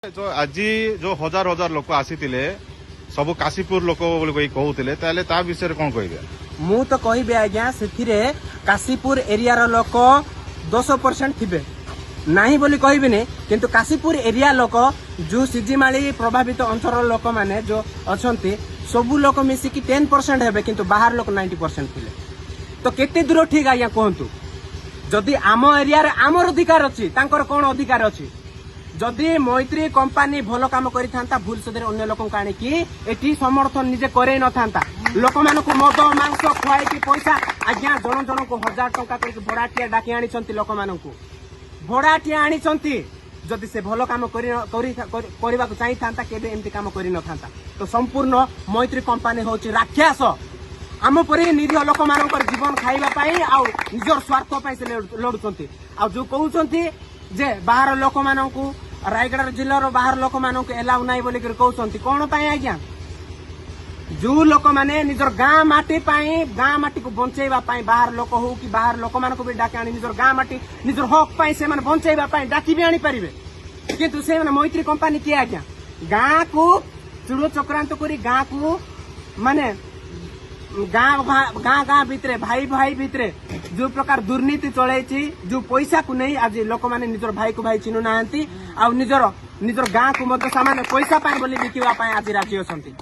जो आज जो हजार हजार लोक आसी सब काशीपुर लोक कहते ता विषय कौन कहे मु तो कहबे आज्ञा से काशीपुर एरिया रो लोक 200% थिबे नहीं बोली कहबिनी किंतु काशीपुर एरिया लोक जो सिजिमाली प्रभावित अंचल लोक माने जो अछंती सबु लोक मिसिकी 10% हेबे किंतु बाहर लोक 90% थिले तो केते दूर ठीक आज्ञा कहतु जदि आम एरिया रे आमर अधिकार अछि तांकर कोन अधिकार अछि जदि मैत्री कंपनी भल काम करिथांता भूल सदरे अन्य लोक आनिकी एटी समर्थन निजे करे न थांता लोक मानको मद मांस खुआई की पैसा आज्ञा जन जन को 1000 टंका करके भड़ाटिया डाकी आनी छंती लोक मानको भड़ाटिया आनी छंती जदि से भल काम करबा को चाहि थांता केबे एमती काम करि न थांता तो संपूर्ण मैत्री कंपनी होची राक्षस आम परी निरीह लोक मानकर जीवन खाइबा पाई आ निजर स्वार्थ पाई से लड़ुचंती आ जो कहउचंती जे बाहर लोक मानकू रायगढ़ जिल्लार बाहर लोक मानकू एलाउ नाई बोली कहउचंती कोन पाई आज्ञा जो लोक माने निजर गाँ माटी पाई गाँ माटी को बंचेबा पाई बाहर लोक हो कि बाहर लोक मानकू भी डाके आनी निजर गाँ माटी निजर हक पाई से माने बंचेबा पाई डाकी भी आनी परिबे किंतु से माने मैत्री कंपनी के आज्ञा गाँ को चूड़ो चक्रांत करी गाँ को माने गाँ भितरे भाई भाई भितरे जो प्रकार दुर्नीति चलैछि जो पैसा को नहीं आज लोक माने निजर भाई को भाई चिनु नाहंती आ निजर गाँ को मत सामान्य पैसा पाए बोली बिकिबा पाए आज राजी अछंती।